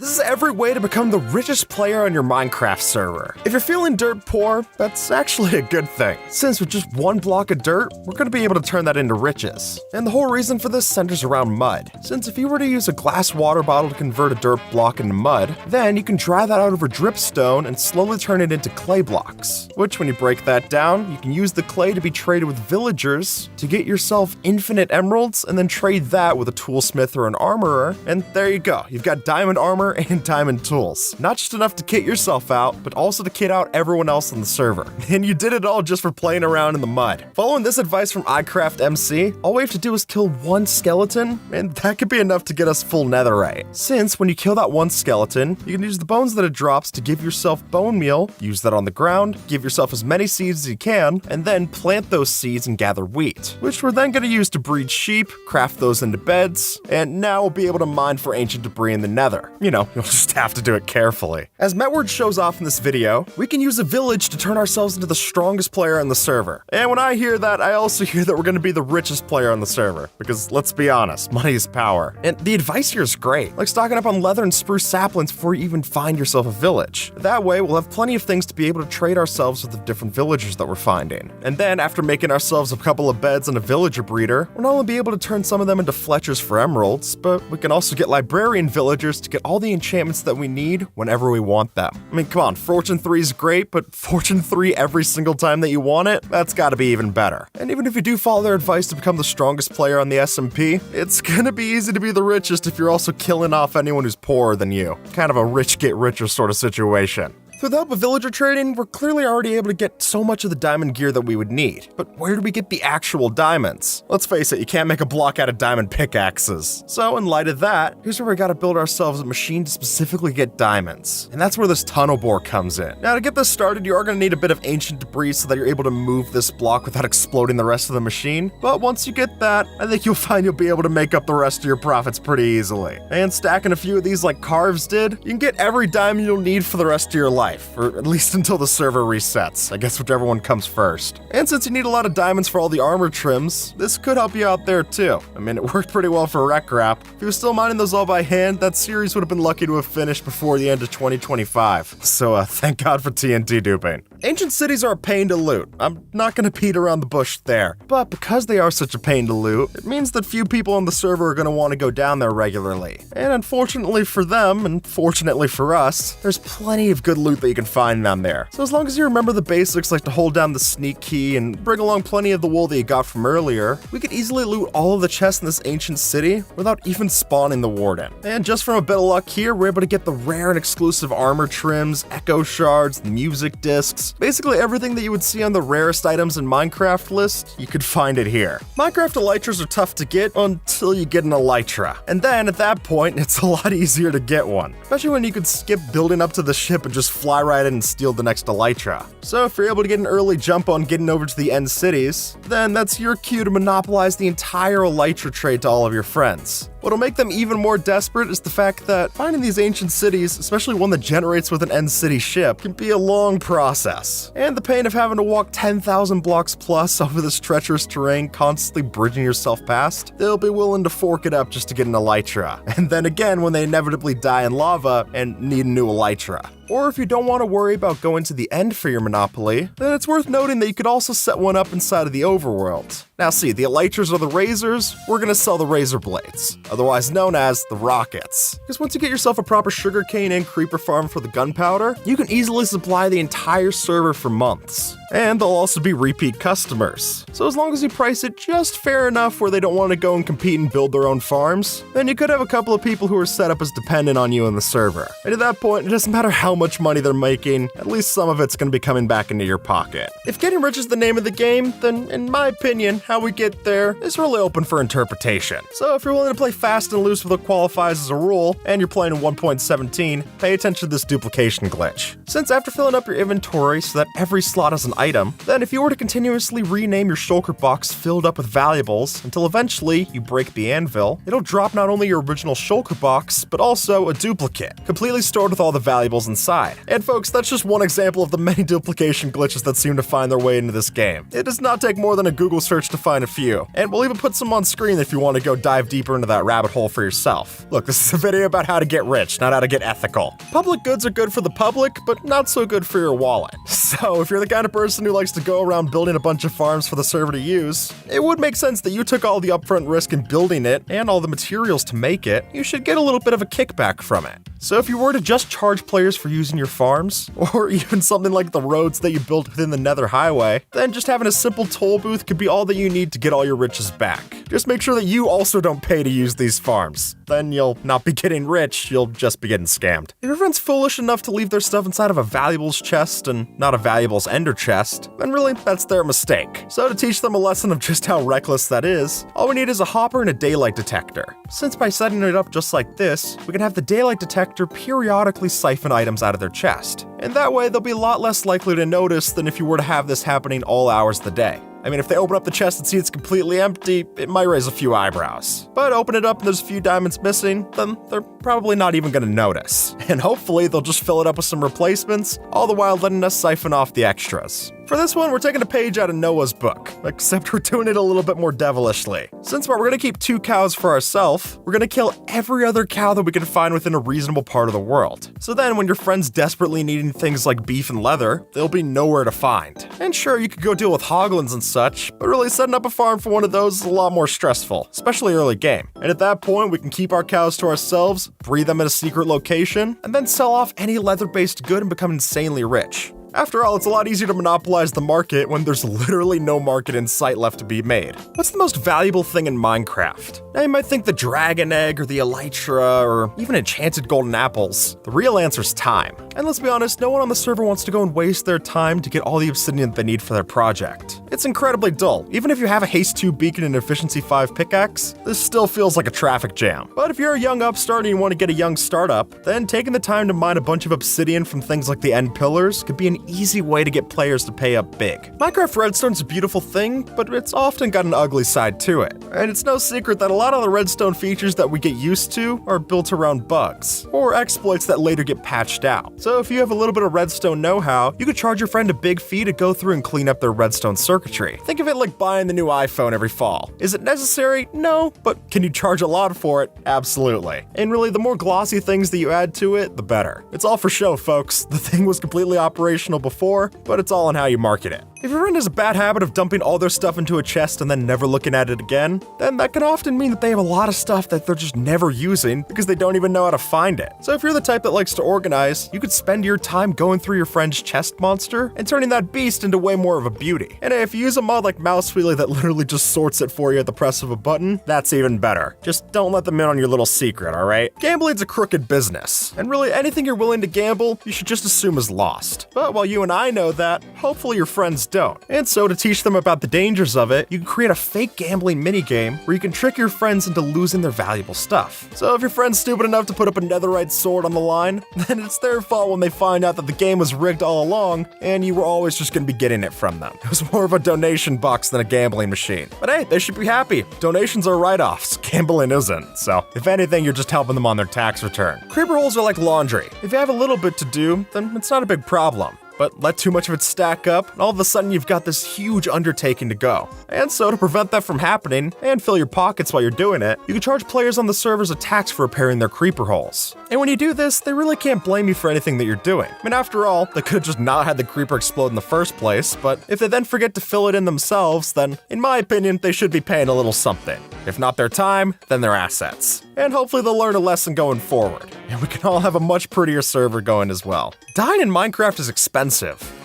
This is every way to become the richest player on your Minecraft server. If you're feeling dirt poor, that's actually a good thing, since with just one block of dirt, we're going to be able to turn that into riches. And the whole reason for this centers around mud, since if you were to use a glass water bottle to convert a dirt block into mud, then you can dry that out over dripstone and slowly turn it into clay blocks, which when you break that down, you can use the clay to be traded with villagers to get yourself infinite emeralds and then trade that with a toolsmith or an armorer, and there you go, you've got diamond armor and diamond tools. Not just enough to kit yourself out, but also to kit out everyone else on the server. And you did it all just for playing around in the mud. Following this advice from iCraftMC, all we have to do is kill one skeleton, and that could be enough to get us full netherite. Since when you kill that one skeleton, you can use the bones that it drops to give yourself bone meal, use that on the ground, give yourself as many seeds as you can, and then plant those seeds and gather wheat, which we're then going to use to breed sheep, craft those into beds, and now we'll be able to mine for ancient debris in the nether. You know, you'll just have to do it carefully. As Metward shows off in this video, we can use a village to turn ourselves into the strongest player on the server. And when I hear that, I also hear that we're going to be the richest player on the server, because let's be honest, money is power. And the advice here is great, like stocking up on leather and spruce saplings before you even find yourself a village. That way, we'll have plenty of things to be able to trade ourselves with the different villagers that we're finding. And then, after making ourselves a couple of beds and a villager breeder, we'll not only be able to turn some of them into fletchers for emeralds, but we can also get librarian villagers to get all the enchantments that we need whenever we want them. I mean, come on, Fortune 3 is great, but Fortune 3 every single time that you want it, that's gotta be even better. And even if you do follow their advice to become the strongest player on the SMP, it's gonna be easy to be the richest if you're also killing off anyone who's poorer than you. Kind of a rich get richer sort of situation. Through the help of villager trading, we're clearly already able to get so much of the diamond gear that we would need. But where do we get the actual diamonds? Let's face it, you can't make a block out of diamond pickaxes. So in light of that, here's where we gotta build ourselves a machine to specifically get diamonds. And that's where this tunnel bore comes in. Now to get this started, you are gonna need a bit of ancient debris so that you're able to move this block without exploding the rest of the machine. But once you get that, I think you'll find you'll be able to make up the rest of your profits pretty easily. And stacking a few of these like Carves did, you can get every diamond you'll need for the rest of your life. Or at least until the server resets. I guess whichever one comes first. And since you need a lot of diamonds for all the armor trims, this could help you out there too. I mean, it worked pretty well for RecRap. If you were still mining those all by hand, that series would have been lucky to have finished before the end of 2025. So thank God for TNT duping. Ancient cities are a pain to loot. I'm not gonna beat around the bush there. But because they are such a pain to loot, it means that few people on the server are gonna want to go down there regularly. And unfortunately for them, and fortunately for us, there's plenty of good loot that you can find down there. So as long as you remember the basics like to hold down the sneak key and bring along plenty of the wool that you got from earlier, we could easily loot all of the chests in this ancient city without even spawning the warden. And just from a bit of luck here, we're able to get the rare and exclusive armor trims, echo shards, music discs, basically everything that you would see on the rarest items in Minecraft list, you could find it here. Minecraft elytras are tough to get until you get an elytra. And then at that point, it's a lot easier to get one. Especially when you could skip building up to the ship and just fly right in and steal the next elytra. So if you're able to get an early jump on getting over to the end cities, then that's your cue to monopolize the entire elytra trade to all of your friends. What'll make them even more desperate is the fact that finding these ancient cities, especially one that generates with an end city ship, can be a long process. And the pain of having to walk 10,000 blocks plus over this treacherous terrain, constantly bridging yourself past, they'll be willing to fork it up just to get an elytra. And then again when they inevitably die in lava and need a new elytra. Or if you don't want to worry about going to the end for your monopoly, then it's worth noting that you could also set one up inside of the overworld. Now see, the elytras are the razors, we're gonna sell the razor blades, otherwise known as the rockets. Because once you get yourself a proper sugarcane and creeper farm for the gunpowder, you can easily supply the entire server for months. And they'll also be repeat customers. So as long as you price it just fair enough where they don't want to go and compete and build their own farms, then you could have a couple of people who are set up as dependent on you in the server. And at that point, it doesn't matter how much money they're making, at least some of it's going to be coming back into your pocket. If getting rich is the name of the game, then in my opinion, how we get there is really open for interpretation. So if you're willing to play fast and loose with what qualifies as a rule, and you're playing in 1.17, pay attention to this duplication glitch. Since after filling up your inventory so that every slot has an item, then if you were to continuously rename your shulker box filled up with valuables until eventually you break the anvil, it'll drop not only your original shulker box, but also a duplicate, completely stored with all the valuables inside inside. And folks, that's just one example of the many duplication glitches that seem to find their way into this game. It does not take more than a Google search to find a few, and we'll even put some on screen if you want to go dive deeper into that rabbit hole for yourself. Look, this is a video about how to get rich, not how to get ethical. Public goods are good for the public, but not so good for your wallet. So if you're the kind of person who likes to go around building a bunch of farms for the server to use, it would make sense that you took all the upfront risk in building it and all the materials to make it. You should get a little bit of a kickback from it. So if you were to just charge players for using your farms, or even something like the roads that you built within the Nether Highway, then just having a simple toll booth could be all that you need to get all your riches back. Just make sure that you also don't pay to use these farms. Then you'll not be getting rich, you'll just be getting scammed. If everyone's foolish enough to leave their stuff inside of a valuables chest and not a valuables ender chest, then really, that's their mistake. So to teach them a lesson of just how reckless that is, all we need is a hopper and a daylight detector. Since by setting it up just like this, we can have the daylight detector periodically siphon items out of their chest. And that way, they'll be a lot less likely to notice than if you were to have this happening all hours of the day. I mean, if they open up the chest and see it's completely empty, it might raise a few eyebrows. But open it up and there's a few diamonds missing, then they're probably not even gonna notice. And hopefully they'll just fill it up with some replacements, all the while letting us siphon off the extras. For this one, we're taking a page out of Noah's book, except we're doing it a little bit more devilishly. Since we're gonna keep 2 cows for ourselves, we're gonna kill every other cow that we can find within a reasonable part of the world. So then when your friend's desperately needing things like beef and leather, they'll be nowhere to find. And sure, you could go deal with hoglins and such, but really setting up a farm for one of those is a lot more stressful, especially early game. And at that point, we can keep our cows to ourselves, breed them in a secret location, and then sell off any leather-based good and become insanely rich. After all, it's a lot easier to monopolize the market when there's literally no market in sight left to be made. What's the most valuable thing in Minecraft? Now you might think the dragon egg or the elytra or even enchanted golden apples. The real answer's time. And let's be honest, no one on the server wants to go and waste their time to get all the obsidian they need for their project. It's incredibly dull. Even if you have a haste 2 beacon and efficiency 5 pickaxe, this still feels like a traffic jam. But if you're a young upstart and you want to get a young startup, then taking the time to mine a bunch of obsidian from things like the end pillars could be an easy way to get players to pay up big. Minecraft Redstone's a beautiful thing, but it's often got an ugly side to it. And it's no secret that a lot of the redstone features that we get used to are built around bugs, or exploits that later get patched out. So if you have a little bit of redstone know-how, you could charge your friend a big fee to go through and clean up their redstone circuitry. Think of it like buying the new iPhone every fall. Is it necessary? No, but can you charge a lot for it? Absolutely. And really, the more glossy things that you add to it, the better. It's all for show, folks. The thing was completely operational before, but it's all on how you market it. If your friend has a bad habit of dumping all their stuff into a chest and then never looking at it again, then that can often mean that they have a lot of stuff that they're just never using because they don't even know how to find it. So if you're the type that likes to organize, you could spend your time going through your friend's chest monster and turning that beast into way more of a beauty. And if you use a mod like Mouse Wheelie that literally just sorts it for you at the press of a button, that's even better. Just don't let them in on your little secret, alright? Gambling's a crooked business, and really anything you're willing to gamble, you should just assume is lost. But while you and I know that, hopefully your friends don't. And so to teach them about the dangers of it, you can create a fake gambling minigame where you can trick your friends into losing their valuable stuff. So if your friend's stupid enough to put up a netherite sword on the line, then it's their fault when they find out that the game was rigged all along and you were always just gonna be getting it from them. It was more of a donation box than a gambling machine. But hey, they should be happy. Donations are write-offs, gambling isn't. So if anything, you're just helping them on their tax return. Creeper holes are like laundry. If you have a little bit to do, then it's not a big problem. But let too much of it stack up, and all of a sudden you've got this huge undertaking to go. And so to prevent that from happening, and fill your pockets while you're doing it, you can charge players on the servers a tax for repairing their creeper holes. And when you do this, they really can't blame you for anything that you're doing. I mean, after all, they could have just not had the creeper explode in the first place, but if they then forget to fill it in themselves, then, in my opinion, they should be paying a little something. If not their time, then their assets. And hopefully they'll learn a lesson going forward. And we can all have a much prettier server going as well. Dying in Minecraft is expensive.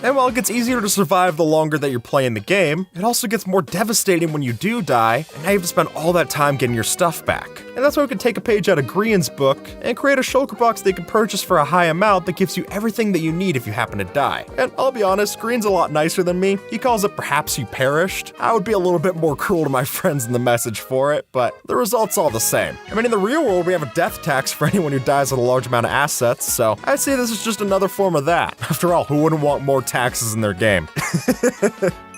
And while it gets easier to survive the longer that you're playing the game, it also gets more devastating when you do die, and now you have to spend all that time getting your stuff back. And that's why we can take a page out of Grian's book and create a shulker box that you can purchase for a high amount that gives you everything that you need if you happen to die. And I'll be honest, Grian's a lot nicer than me. He calls it Perhaps You Perished. I would be a little bit more cruel to my friends in the message for it, but the result's all the same. I mean, in the real world, we have a death tax for anyone who dies with a large amount of assets, so I'd say this is just another form of that. After all, who wouldn't want more taxes in their game?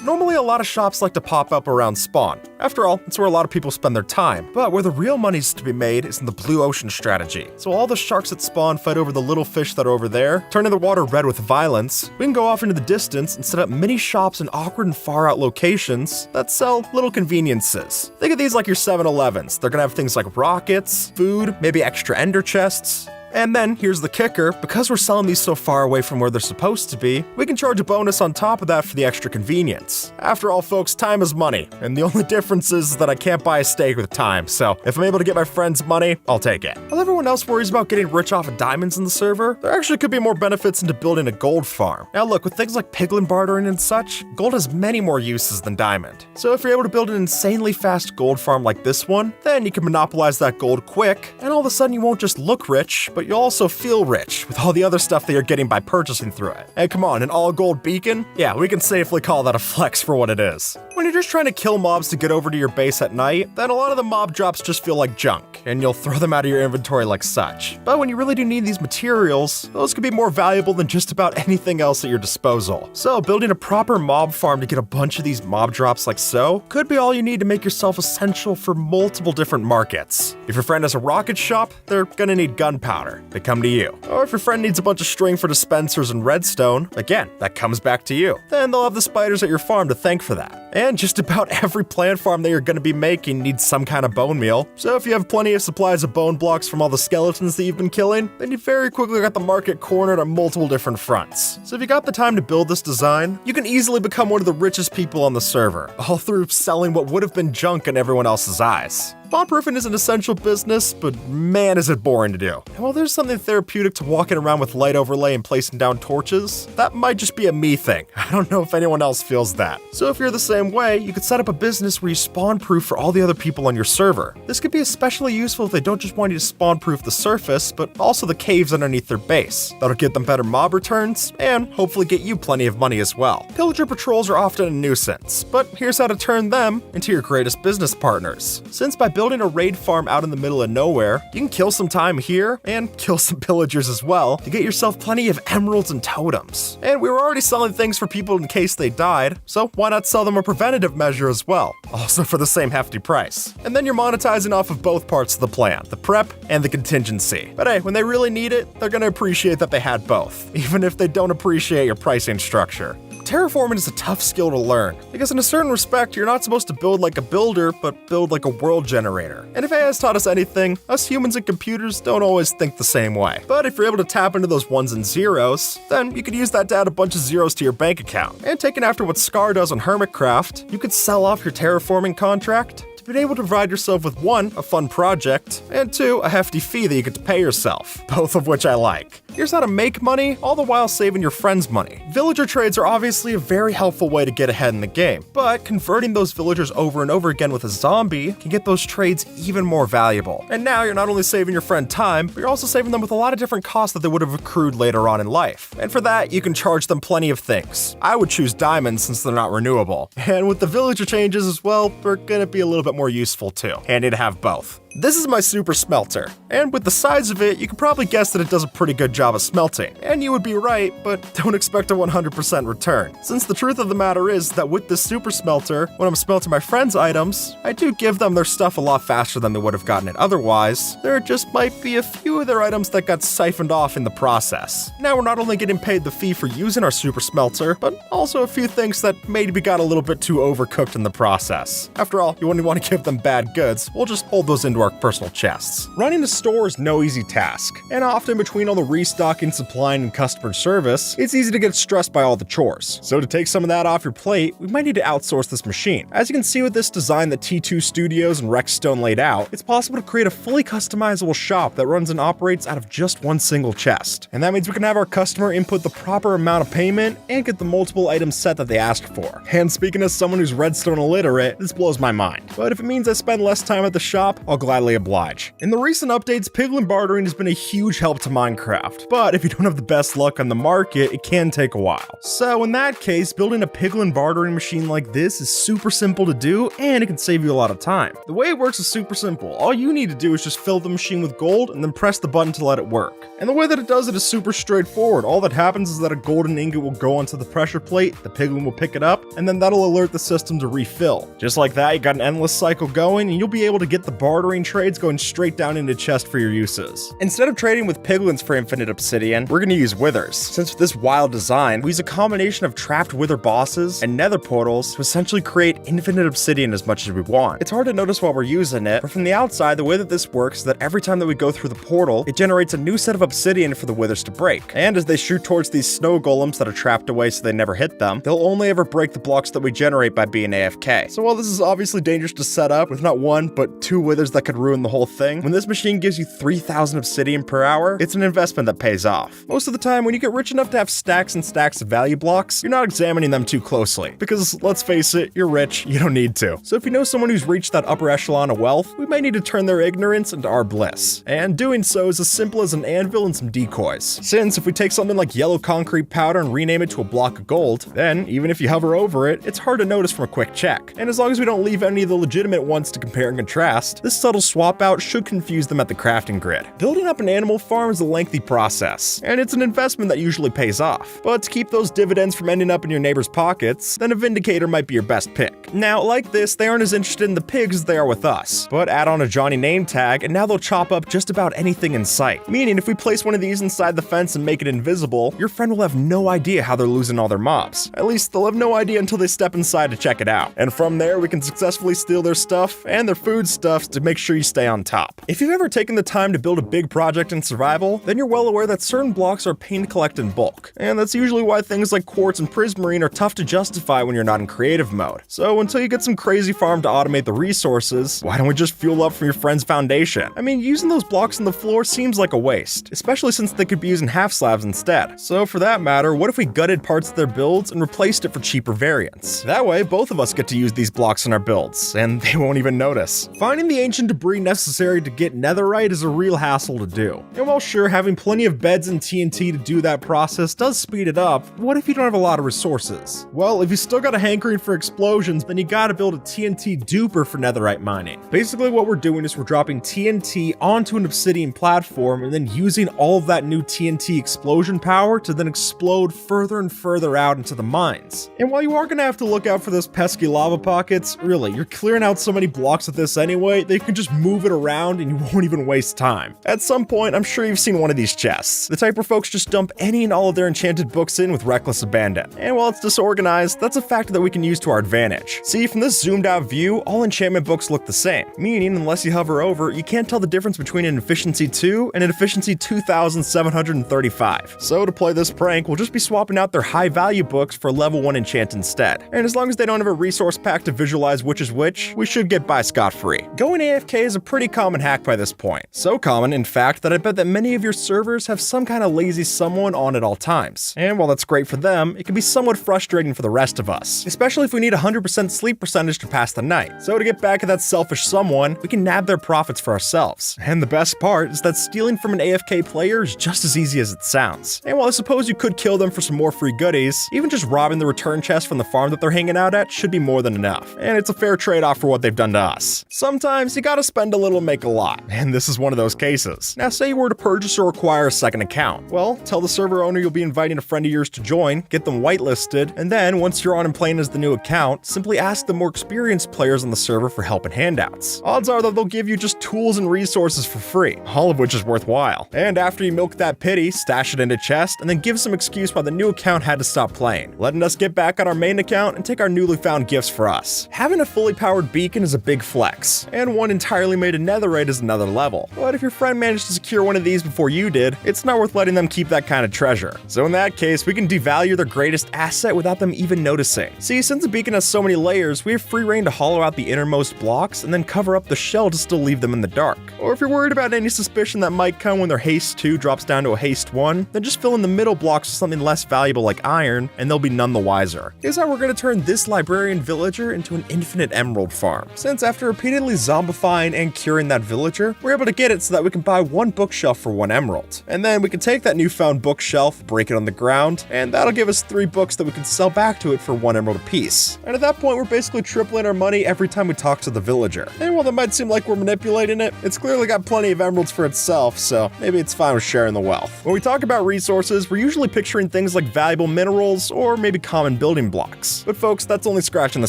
Normally, a lot of shops like to pop up around spawn. After all, it's where a lot of people spend their time. But where the real money's to be made is in the blue ocean strategy. So all the sharks that spawn fight over the little fish that are over there, turning the water red with violence. We can go off into the distance and set up mini shops in awkward and far out locations that sell little conveniences. Think of these like your 7-Elevens. They're gonna have things like rockets, food, maybe extra ender chests. And then, here's the kicker, because we're selling these so far away from where they're supposed to be, we can charge a bonus on top of that for the extra convenience. After all, folks, time is money, and the only difference is that I can't buy a steak with time, so if I'm able to get my friend's money, I'll take it. While everyone else worries about getting rich off of diamonds in the server, there actually could be more benefits into building a gold farm. Now look, with things like piglin bartering and such, gold has many more uses than diamond. So if you're able to build an insanely fast gold farm like this one, then you can monopolize that gold quick, and all of a sudden you won't just look rich, but you'll also feel rich with all the other stuff that you're getting by purchasing through it. And come on, an all gold beacon? Yeah, we can safely call that a flex for what it is. When you're just trying to kill mobs to get over to your base at night, then a lot of the mob drops just feel like junk, and you'll throw them out of your inventory like such. But when you really do need these materials, those could be more valuable than just about anything else at your disposal. So building a proper mob farm to get a bunch of these mob drops like so, could be all you need to make yourself essential for multiple different markets. If your friend has a rocket shop, they're gonna need gunpowder. They come to you. Or if your friend needs a bunch of string for dispensers and redstone, again, that comes back to you. Then they'll have the spiders at your farm to thank for that. And just about every plant farm that you're going to be making needs some kind of bone meal. So if you have plenty of supplies of bone blocks from all the skeletons that you've been killing, then you very quickly got the market cornered on multiple different fronts. So if you got the time to build this design, you can easily become one of the richest people on the server, all through selling what would have been junk in everyone else's eyes. Spawn-proofing is an essential business, but man is it boring to do. And while there's something therapeutic to walking around with light overlay and placing down torches, that might just be a me thing. I don't know if anyone else feels that. So if you're the same way, you could set up a business where you spawn-proof for all the other people on your server. This could be especially useful if they don't just want you to spawn-proof the surface, but also the caves underneath their base. That'll get them better mob returns, and hopefully get you plenty of money as well. Pillager patrols are often a nuisance, but here's how to turn them into your greatest business partners. Since by building a raid farm out in the middle of nowhere, you can kill some time here and kill some pillagers as well to get yourself plenty of emeralds and totems. And we were already selling things for people in case they died, so why not sell them a preventative measure as well, also for the same hefty price. And then you're monetizing off of both parts of the plan, the prep and the contingency. But hey, when they really need it, they're gonna appreciate that they had both, even if they don't appreciate your pricing structure. Terraforming is a tough skill to learn, because in a certain respect, you're not supposed to build like a builder, but build like a world generator. And if AI has taught us anything, us humans and computers don't always think the same way. But if you're able to tap into those ones and zeros, then you could use that to add a bunch of zeros to your bank account. And taking after what Scar does on Hermitcraft, you could sell off your terraforming contract, been able to provide yourself with 1, a fun project, and 2, a hefty fee that you get to pay yourself, both of which I like. Here's how to make money, all the while saving your friends money. Villager trades are obviously a very helpful way to get ahead in the game, but converting those villagers over and over again with a zombie can get those trades even more valuable. And now you're not only saving your friend time, but you're also saving them with a lot of different costs that they would have accrued later on in life. And for that, you can charge them plenty of things. I would choose diamonds since they're not renewable. And with the villager changes as well, they're gonna be a little bit more useful too. Handy to have both. This is my super smelter, and with the size of it, you can probably guess that it does a pretty good job of smelting. And you would be right, but don't expect a 100% return. Since the truth of the matter is that with this super smelter, when I'm smelting my friends' items, I do give them their stuff a lot faster than they would have gotten it otherwise. There just might be a few of their items that got siphoned off in the process. Now we're not only getting paid the fee for using our super smelter, but also a few things that maybe got a little bit too overcooked in the process. After all, you wouldn't want to give them bad goods, we'll just hold those into our personal chests. Running a store is no easy task, and often between all the restocking, supplying, and customer service, it's easy to get stressed by all the chores. So to take some of that off your plate, we might need to outsource this machine. As you can see with this design that T2 Studios and Rexstone laid out, it's possible to create a fully customizable shop that runs and operates out of just one single chest. And that means we can have our customer input the proper amount of payment and get the multiple items set that they asked for. And speaking as someone who's Redstone illiterate, this blows my mind. But if it means I spend less time at the shop, I'll gladly oblige. In the recent updates, piglin bartering has been a huge help to Minecraft, but if you don't have the best luck on the market, it can take a while. So in that case, building a piglin bartering machine like this is super simple to do, and it can save you a lot of time. The way it works is super simple. All you need to do is just fill the machine with gold and then press the button to let it work. And the way that it does it is super straightforward. All that happens is that a golden ingot will go onto the pressure plate, the piglin will pick it up, and then that'll alert the system to refill. Just like that, you got an endless cycle going, and you'll be able to get the bartering trades going straight down into chest for your uses. Instead of trading with piglins for infinite obsidian, we're going to use withers. Since with this wild design, we use a combination of trapped wither bosses and nether portals to essentially create infinite obsidian as much as we want. It's hard to notice while we're using it, but from the outside, the way that this works is that every time that we go through the portal, it generates a new set of obsidian for the withers to break. And as they shoot towards these snow golems that are trapped away so they never hit them, they'll only ever break the blocks that we generate by being AFK. So while this is obviously dangerous to set up, with not one, but two withers that could ruin the whole thing, when this machine gives you 3,000 obsidian per hour, it's an investment that pays off. Most of the time, when you get rich enough to have stacks and stacks of value blocks, you're not examining them too closely, because let's face it, you're rich, you don't need to. So if you know someone who's reached that upper echelon of wealth, we may need to turn their ignorance into our bliss. And doing so is as simple as an anvil and some decoys. Since if we take something like yellow concrete powder and rename it to a block of gold, then even if you hover over it, it's hard to notice from a quick check. And as long as we don't leave any of the legitimate ones to compare and contrast, this subtle swap out should confuse them at the crafting grid. Building up an animal farm is a lengthy process, and it's an investment that usually pays off. But to keep those dividends from ending up in your neighbor's pockets, then a Vindicator might be your best pick. Now, like this, they aren't as interested in the pigs as they are with us, but add on a Johnny name tag, and now they'll chop up just about anything in sight. Meaning, if we place one of these inside the fence and make it invisible, your friend will have no idea how they're losing all their mobs. At least they'll have no idea until they step inside to check it out. And from there, we can successfully steal their stuff and their foodstuffs to make sure you stay on top. If you've ever taken the time to build a big project in survival, then you're well aware that certain blocks are a pain to collect in bulk. And that's usually why things like quartz and prismarine are tough to justify when you're not in creative mode. So until you get some crazy farm to automate the resources, why don't we just fuel up from your friend's foundation? I mean, using those blocks on the floor seems like a waste, especially since they could be using half slabs instead. So for that matter, what if we gutted parts of their builds and replaced it for cheaper variants? That way, both of us get to use these blocks in our builds, and they won't even notice. Finding the ancient debris necessary to get netherite is a real hassle to do. And while sure, having plenty of beds and TNT to do that process does speed it up, what if you don't have a lot of resources? Well, if you still got a hankering for explosions, then you gotta build a TNT duper for netherite mining. Basically what we're doing is we're dropping TNT onto an obsidian platform and then using all of that new TNT explosion power to then explode further and further out into the mines. And while you are gonna have to look out for those pesky lava pockets, really, you're clearing out so many blocks with this anyway that you can just move it around and you won't even waste time. At some point, I'm sure you've seen one of these chests, the type where folks just dump any and all of their enchanted books in with reckless abandon. And while it's disorganized, that's a factor that we can use to our advantage. See, from this zoomed out view, all enchantment books look the same, meaning unless you hover over, you can't tell the difference between an efficiency 2 and an efficiency 2735. So to play this prank, we'll just be swapping out their high value books for level 1 enchant instead. And as long as they don't have a resource pack to visualize which is which, we should get by scot-free. Going AFK is a pretty common hack by this point. So common, in fact, that I bet that many of your servers have some kind of lazy someone on at all times. And while that's great for them, it can be somewhat frustrating for the rest of us, especially if we need 100% sleep percentage to pass the night. So to get back at that selfish someone, we can nab their profits for ourselves. And the best part is that stealing from an AFK player is just as easy as it sounds. And while I suppose you could kill them for some more free goodies, even just robbing the return chest from the farm that they're hanging out at should be more than enough. And it's a fair trade-off for what they've done to us. Sometimes you gotta spend a little to make a lot, and this is one of those cases. Now say you were to purchase or acquire a second account. Well, tell the server owner you'll be inviting a friend of yours to join, get them whitelisted, and then once you're on and playing as the new account, simply ask the more experienced players on the server for help and handouts. Odds are that they'll give you just tools and resources for free, all of which is worthwhile. And after you milk that pity, stash it in a chest, and then give some excuse why the new account had to stop playing, letting us get back on our main account and take our newly found gifts for us. Having a fully powered beacon is a big flex, and one entirely made of netherite is another level. But if your friend managed to secure one of these before you did, it's not worth letting them keep that kind of treasure. So in that case, we can devalue their greatest asset without them even noticing. See, since the beacon has so many layers, we have free reign to hollow out the innermost blocks and then cover up the shell to still leave them in the dark. Or if you're worried about any suspicion that might come when their haste 2 drops down to a haste 1, then just fill in the middle blocks with something less valuable like iron, and they'll be none the wiser. Here's how we're going to turn this librarian villager into an infinite emerald farm. Since after repeatedly zombifying mine and curing that villager, we're able to get it so that we can buy 1 bookshelf for 1 emerald. And then we can take that newfound bookshelf, break it on the ground, and that'll give us 3 books that we can sell back to it for 1 emerald apiece. And at that point, we're basically tripling our money every time we talk to the villager. And while that might seem like we're manipulating it, it's clearly got plenty of emeralds for itself, so maybe it's fine with sharing the wealth. When we talk about resources, we're usually picturing things like valuable minerals or maybe common building blocks. But folks, that's only scratching the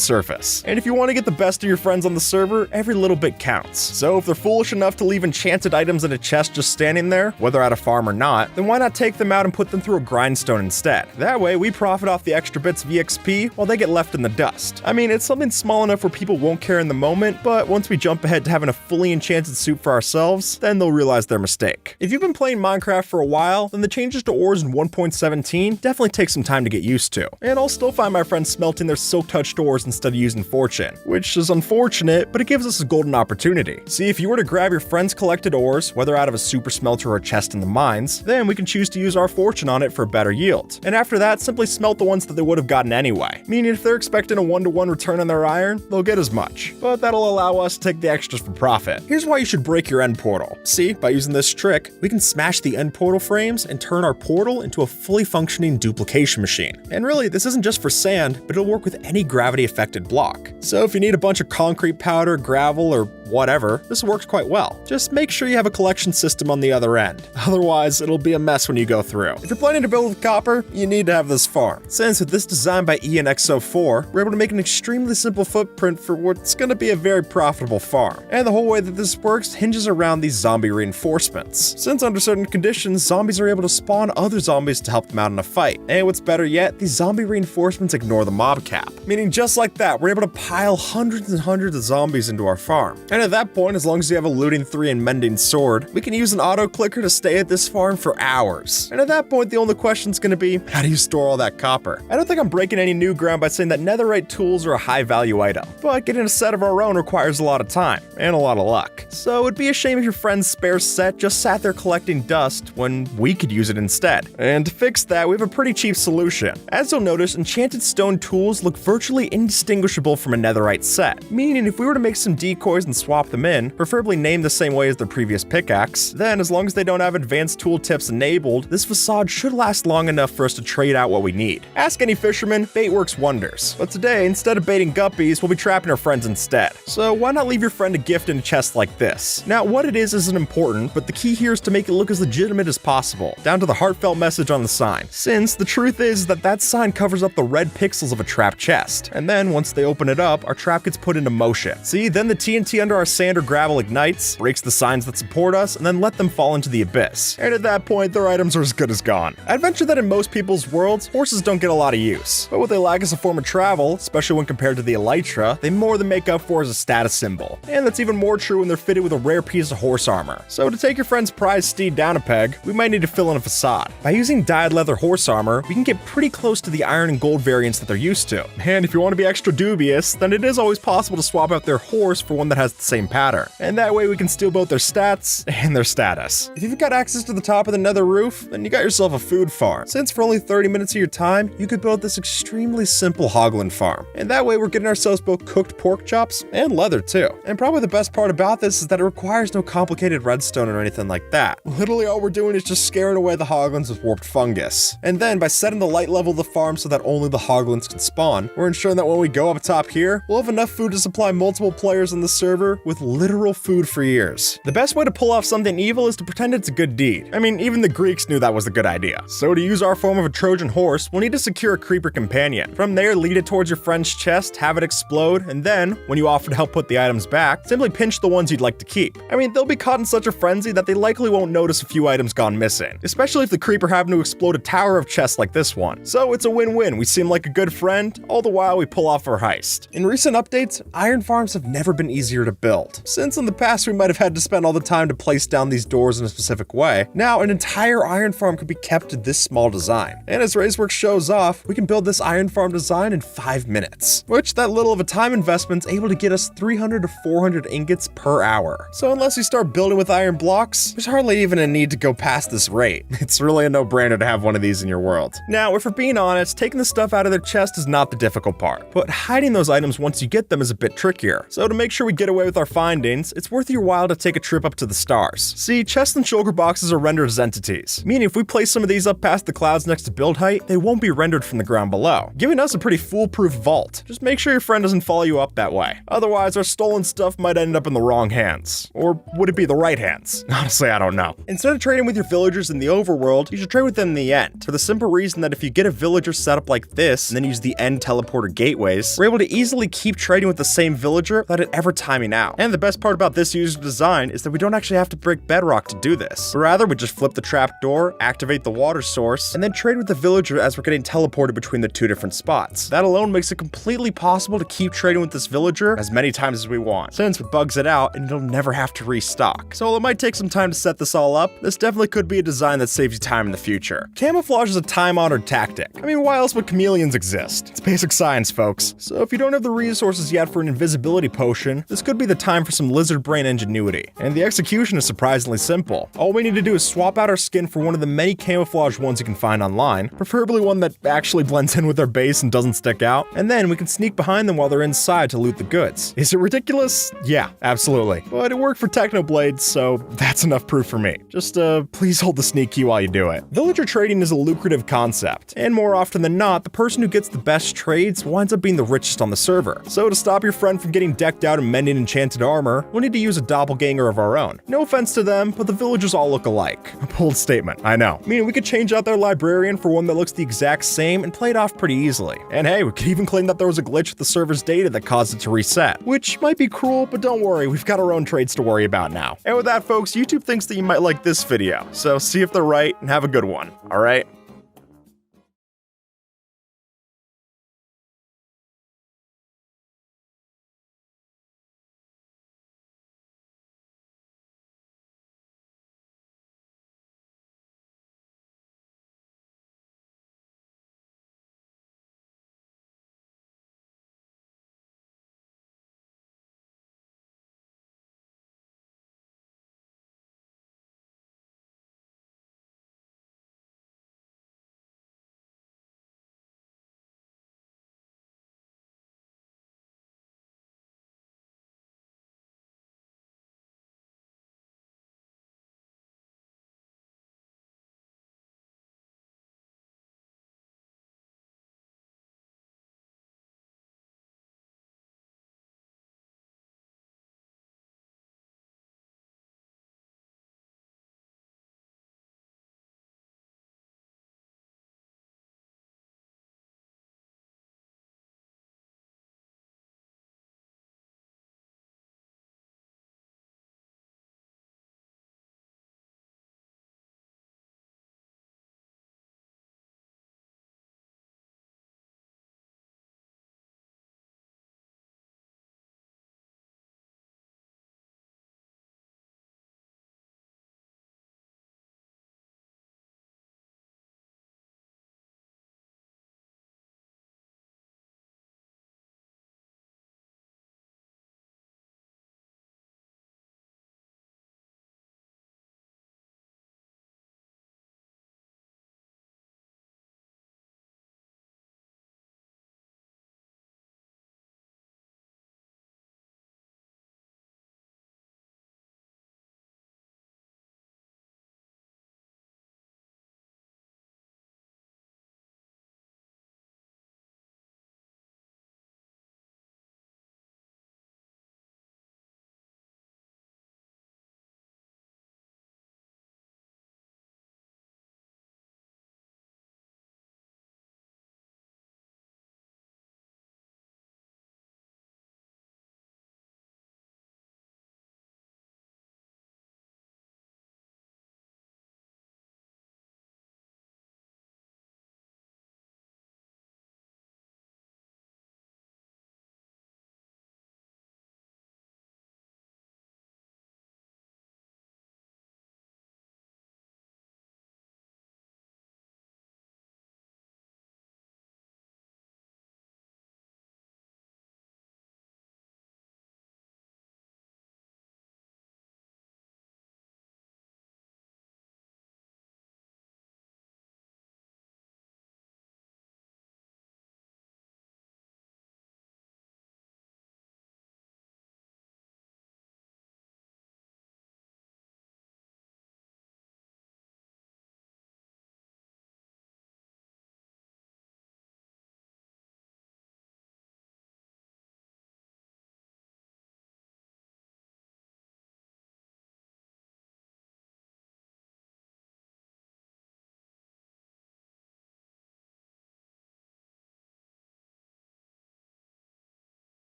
surface. And if you want to get the best of your friends on the server, every little bit counts. So if they're foolish enough to leave enchanted items in a chest just standing there, whether at a farm or not, then why not take them out and put them through a grindstone instead? That way, we profit off the extra bits of EXP while they get left in the dust. I mean, it's something small enough where people won't care in the moment, but once we jump ahead to having a fully enchanted suit for ourselves, then they'll realize their mistake. If you've been playing Minecraft for a while, then the changes to ores in 1.17 definitely take some time to get used to. And I'll still find my friends smelting their silk-touched ores instead of using fortune, which is unfortunate, but it gives us a golden opportunity. See, if you were to grab your friends' collected ores, whether out of a super smelter or a chest in the mines, then we can choose to use our fortune on it for a better yield. And after that, simply smelt the ones that they would have gotten anyway. Meaning if they're expecting a 1-to-1 return on their iron, they'll get as much. But that'll allow us to take the extras for profit. Here's why you should break your end portal. See, by using this trick, we can smash the end portal frames and turn our portal into a fully functioning duplication machine. And really, this isn't just for sand, but it'll work with any gravity-affected block. So if you need a bunch of concrete powder, gravel, or whatever, this works quite well. Just make sure you have a collection system on the other end. Otherwise, it'll be a mess when you go through. If you're planning to build with copper, you need to have this farm. Since with this design by ENXO4, we're able to make an extremely simple footprint for what's going to be a very profitable farm. And the whole way that this works hinges around these zombie reinforcements. Since under certain conditions, zombies are able to spawn other zombies to help them out in a fight. And what's better yet, these zombie reinforcements ignore the mob cap. Meaning just like that, we're able to pile hundreds and hundreds of zombies into our farm. And at that point, as long as you have a looting 3 and mending sword, we can use an auto clicker to stay at this farm for hours. And at that point, the only question is going to be, how do you store all that copper? I don't think I'm breaking any new ground by saying that netherite tools are a high value item, but getting a set of our own requires a lot of time and a lot of luck. So it'd be a shame if your friend's spare set just sat there collecting dust when we could use it instead. And to fix that, we have a pretty cheap solution. As you'll notice, enchanted stone tools look virtually indistinguishable from a netherite set, meaning if we were to make some decoys and swap them in, preferably named the same way as their previous pickaxe, then as long as they don't have advanced tooltips enabled, this facade should last long enough for us to trade out what we need. Ask any fisherman, bait works wonders. But today, instead of baiting guppies, we'll be trapping our friends instead. So why not leave your friend a gift in a chest like this? Now, what it is isn't important, but the key here is to make it look as legitimate as possible, down to the heartfelt message on the sign. Since the truth is that that sign covers up the red pixels of a trapped chest, and then once they open it up, our trap gets put into motion. See, then the TNT under our sand or gravel ignites, breaks the signs that support us, and then let them fall into the abyss. And at that point, their items are as good as gone. I'd venture that in most people's worlds, horses don't get a lot of use. But what they lack is a form of travel, especially when compared to the elytra, they more than make up for as a status symbol. And that's even more true when they're fitted with a rare piece of horse armor. So to take your friend's prized steed down a peg, we might need to fill in a facade. By using dyed leather horse armor, we can get pretty close to the iron and gold variants that they're used to. And if you want to be extra dubious, then it is always possible to swap out their horse for one that has the same pattern. And that way we can steal both their stats and their status. If you've got access to the top of the nether roof, then you got yourself a food farm. Since for only 30 minutes of your time, you could build this extremely simple hoglin farm. And that way we're getting ourselves both cooked pork chops and leather too. And probably the best part about this is that it requires no complicated redstone or anything like that. Literally all we're doing is just scaring away the hoglins with warped fungus. And then by setting the light level of the farm so that only the hoglins can spawn, we're ensuring that when we go up top here, we'll have enough food to supply multiple players on the server with literal food for years. The best way to pull off something evil is to pretend it's a good deed. I mean, even the Greeks knew that was a good idea. So to use our form of a Trojan horse, we'll need to secure a creeper companion. From there, lead it towards your friend's chest, have it explode, and then, when you offer to help put the items back, simply pinch the ones you'd like to keep. I mean, they'll be caught in such a frenzy that they likely won't notice a few items gone missing, especially if the creeper happened to explode a tower of chests like this one. So it's a win-win. We seem like a good friend, all the while we pull off our heist. In recent updates, iron farms have never been easier to build. Since in the past we might have had to spend all the time to place down these doors in a specific way, now an entire iron farm could be kept to this small design. And as RaiseWorks shows off, we can build this iron farm design in 5 minutes, which that little of a time investment's able to get us 300 to 400 ingots per hour. So unless you start building with iron blocks, there's hardly even a need to go past this rate. It's really a no-brainer to have one of these in your world. Now, if we're being honest, taking the stuff out of their chest is not the difficult part, but hiding those items once you get them is a bit trickier. So to make sure we get away with with our findings, it's worth your while to take a trip up to the stars. See, chest and shulker boxes are rendered as entities, meaning if we place some of these up past the clouds next to build height, they won't be rendered from the ground below, giving us a pretty foolproof vault. Just make sure your friend doesn't follow you up that way. Otherwise, our stolen stuff might end up in the wrong hands. Or would it be the right hands? Honestly, I don't know. Instead of trading with your villagers in the overworld, you should trade with them in the end, for the simple reason that if you get a villager set up like this, and then use the end teleporter gateways, we're able to easily keep trading with the same villager without it ever timing out. And the best part about this user design is that we don't actually have to break bedrock to do this, but rather we just flip the trap door, activate the water source, and then trade with the villager as we're getting teleported between the two different spots. That alone makes it completely possible to keep trading with this villager as many times as we want, since it bugs it out and it'll never have to restock. So while it might take some time to set this all up, this definitely could be a design that saves you time in the future. Camouflage is a time-honored tactic. I mean, why else would chameleons exist? It's basic science, folks. So if you don't have the resources yet for an invisibility potion, this could be the time for some lizard brain ingenuity. And the execution is surprisingly simple. All we need to do is swap out our skin for one of the many camouflage ones you can find online, preferably one that actually blends in with our base and doesn't stick out, and then we can sneak behind them while they're inside to loot the goods. Is it ridiculous? Yeah, absolutely. But it worked for Technoblade, so that's enough proof for me. Just please hold the sneak key while you do it. Villager trading is a lucrative concept, and more often than not, the person who gets the best trades winds up being the richest on the server. So to stop your friend from getting decked out in mending enchanted armor, we'll need to use a doppelganger of our own. No offense to them, but the villagers all look alike. A bold statement, I know. Meaning we could change out their librarian for one that looks the exact same and play it off pretty easily. And hey, we could even claim that there was a glitch with the server's data that caused it to reset, which might be cruel, but don't worry, we've got our own trades to worry about now. And with that, folks, YouTube thinks that you might like this video, so see if they're right and have a good one, alright?